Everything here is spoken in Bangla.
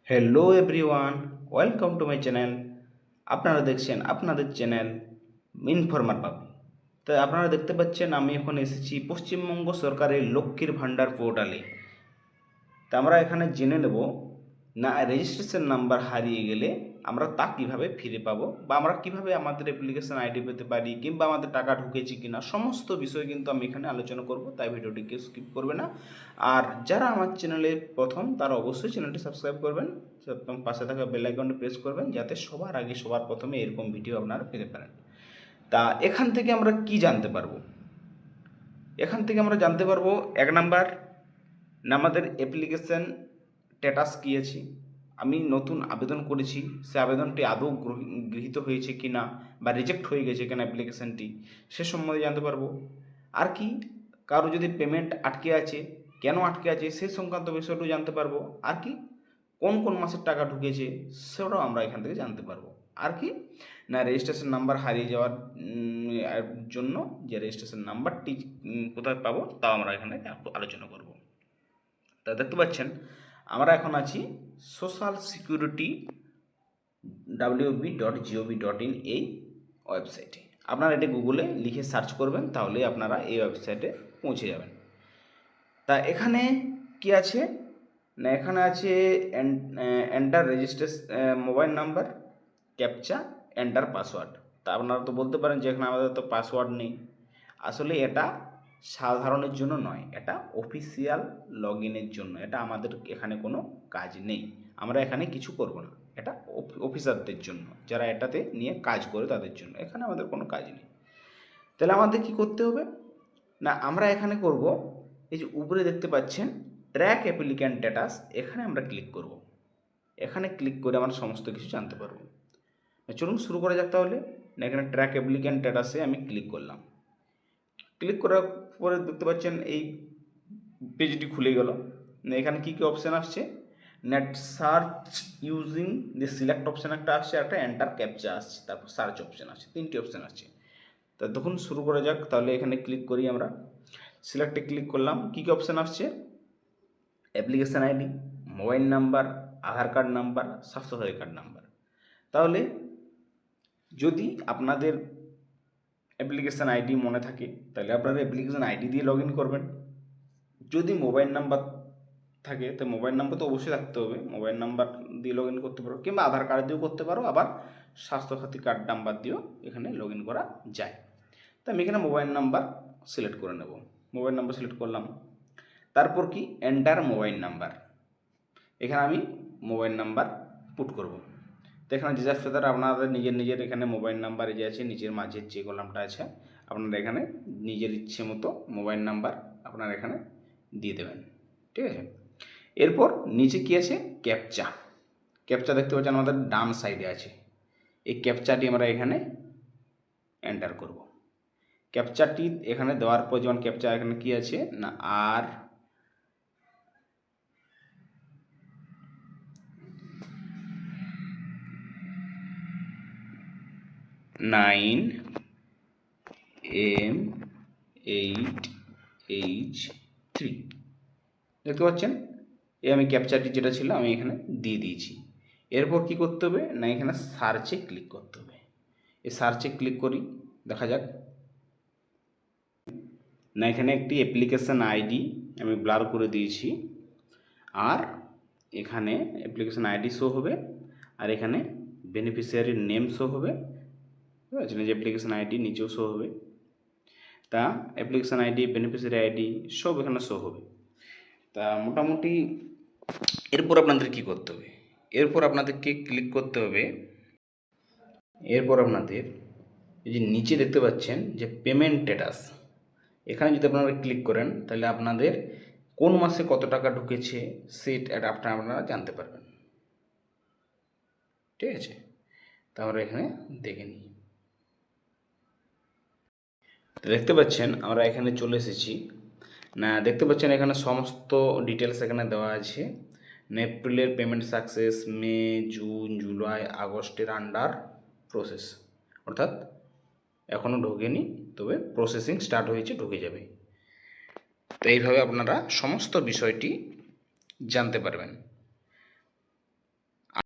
Hello everyone, welcome to my channel. আপনারা দেখছেন আপনাদের চ্যানেল ইনফরমার পাবি। তো আপনারা দেখতে পাচ্ছেন আমি এখন এসেছি পশ্চিমবঙ্গ সরকারের লক্ষ্মীর ভাণ্ডার পোর্টালে। তা আমরা এখানে জেনে নেব না রেজিস্ট্রেশন নাম্বার হারিয়ে গেলে আমরা তা কিভাবে ফিরে পাবো, বা আমরা কিভাবে আমাদের অ্যাপ্লিকেশন আইডি পেতে পারি, কিংবা আমাদের টাকা ঢুকেছে কিনা, সমস্ত বিষয় কিন্তু আমি এখানে আলোচনা করব। তাই ভিডিওটিকে স্কিপ করবে না। আর যারা আমার চ্যানেলে প্রথম, তারা অবশ্যই চ্যানেলটি সাবস্ক্রাইব করবেন, একদম পাশে থাকা বেল আইকনটি প্রেস করবেন, যাতে সবার আগে সবার প্রথমে এরকম ভিডিও আপনারা পেতে পারেন। তা এখান থেকে আমরা কি জানতে পারবো? এখান থেকে আমরা জানতে পারবো, এক নাম্বার, না আমাদের অ্যাপ্লিকেশন স্ট্যাটাস কী আছে, আমি নতুন আবেদন করেছি, সে আবেদনটি আদৌ গৃহীত হয়েছে কি না, বা রিজেক্ট হয়ে গেছে কিনা অ্যাপ্লিকেশনটি, সে সম্বন্ধে জানতে পারবো। আর কি, কারো যদি পেমেন্ট আটকে আছে, কেন আটকে আছে সেই সংক্রান্ত বিষয়টাও জানতে পারবো। আর কি, কোন কোন মাসের টাকা ঢুকেছে সেটাও আমরা এখান থেকে জানতে পারবো। আর কি, না রেজিস্ট্রেশন নাম্বার হারিয়ে যাওয়ার জন্য যে রেজিস্ট্রেশন নাম্বারটি কোথায় পাবো তাও আমরা এখানে আলোচনা করব। তা দেখতে পাচ্ছেন আমরা এখন আছি সোশ্যাল সিকিউরিটি wb.gov.in এই ওয়েবসাইটে। আপনারা এটি গুগলে লিখে সার্চ করবেন, তাহলেই আপনারা এই ওয়েবসাইটে পৌঁছে যাবেন। তা এখানে কি আছে, না এখানে আছে enter registration mobile number, captcha, enter password. তা আপনারা তো বলতে পারেন যে এখানে আমাদের তো পাসওয়ার্ড নেই। আসলে এটা সাধারণের জন্য নয়, এটা অফিসিয়াল লগ ইনের জন্য। এটা আমাদের এখানে কোনো কাজ নেই, আমরা এখানে কিছু করব না। এটা অফিসারদের জন্য, যারা এটাতে নিয়ে কাজ করে তাদের জন্য, এখানে আমাদের কোনো কাজ নেই। তাহলে আমাদের কি করতে হবে, না আমরা এখানে করব, এই যে উপরে দেখতে পাচ্ছেন ট্র্যাক অ্যাপ্লিক্যান্ট স্ট্যাটাস, এখানে আমরা ক্লিক করব। এখানে ক্লিক করে আমরা সমস্ত কিছু জানতে পারবো। চলুন শুরু করা যাক তাহলে। এখানে ট্র্যাক অ্যাপ্লিক্যান্ট স্ট্যাটাসে আমি ক্লিক করলাম। ক্লিক করার পরে দেখতে পাচ্ছেন এই পেজটি খুলে গেল। এখানে কী কী অপশান আসছে, নেট সার্চ ইউজিং যে সিলেক্ট অপশান একটা আসছে, একটা এন্টার ক্যাপচা আসছে, তারপর সার্চ অপশান আছে, তিনটি অপশান আছে। তা তখন শুরু করা যাক তাহলে। এখানে ক্লিক করি আমরা, সিলেক্টে ক্লিক করলাম। কী কী অপশান আসছে, application ID, mobile number, Aadhaar card number, Swasthya Sathi card number. তাহলে যদি আপনাদের অ্যাপ্লিকেশান আইডি মনে থাকে, তাহলে আপনারা অ্যাপ্লিকেশান আইডি দিয়ে লগ ইন করবেন। যদি মোবাইল নাম্বার থাকে, তো মোবাইল নাম্বার তো অবশ্যই থাকতে হবে, মোবাইল নাম্বার দিয়ে লগ ইন করতে পারো, কিংবা আধার কার্ড দিয়েও করতে পারো, আবার স্বাস্থ্যসাথী কার্ড নাম্বার দিয়েও এখানে লগ ইন করা যায়। তো আমি এখানে মোবাইল নাম্বার সিলেক্ট করে নেব। মোবাইল নাম্বার সিলেক্ট করলাম, তারপর কি এন্টার মোবাইল নাম্বার, এখানে আমি মোবাইল নাম্বার পুট করব। তো এখানে যে যার ফেদার আপনাদের নিজের এখানে মোবাইল নাম্বার যে আছে নিচের মাঝের যে কলামটা আছে, আপনারা এখানে নিজের ইচ্ছে মতো মোবাইল নাম্বার আপনারা এখানে দিয়ে দেবেন, ঠিক আছে। এরপর নিচে কি আছে, ক্যাপচা। ক্যাপচা দেখতে পাচ্ছেন আমাদের ডান সাইডে আছে, এই ক্যাপচাটি আমরা এখানে এন্টার করব। ক্যাপচাটি এখানে দেওয়ার পর যেমন ক্যাপচা এখানে কি আছে, না আর 9M8H3 দেখতে পাচ্ছেন। আমি ক্যাপচারটি যেটা ছিল আমি এখানে দিয়ে দিয়েছি। এরপর কি করতে হবে, না এখানে সার্চে ক্লিক করতে হবে। এই সার্চে ক্লিক করি, দেখা যাক। না এখানে একটি অ্যাপ্লিকেশান আইডি আমি ব্লার করে দিয়েছি, আর এখানে অ্যাপ্লিকেশান আইডি শো হবে, আর এখানে বেনিফিশিয়ারির নেম শো হবে, ঠিক আছে, যে অ্যাপ্লিকেশান আইডি নিচেও শো হবে। তা অ্যাপ্লিকেশান আইডি, বেনিফিশিয়ারি আইডি সব এখানে শো হবে। তা মোটামুটি এরপর আপনাদের কি করতে হবে, এরপর আপনাদেরকে ক্লিক করতে হবে। এরপর আপনাদের এই যে নিচে দেখতে পাচ্ছেন যে পেমেন্ট স্ট্যাটাস, এখানে যদি আপনারা ক্লিক করেন তাহলে আপনাদের কোন মাসে কত টাকা ঢুকেছে সেটা আপনারা জানতে পারবেন, ঠিক আছে। তাহলে এখানে দেখে নিই। দেখতে পাচ্ছেন আমরা এখানে চলে এসেছি। না দেখতে পাচ্ছেন এখানে সমস্ত ডিটেলস এখানে দেওয়া আছে। এপ্রিলের পেমেন্ট সাকসেস, মে, জুন, জুলাই, আগস্টের আন্ডার প্রসেস, অর্থাৎ এখনও ঢোকেনি, তবে প্রসেসিং স্টার্ট হয়েছে, ঢুকে যাবে। তো এইভাবে আপনারা সমস্ত বিষয়টি জানতে পারবেন।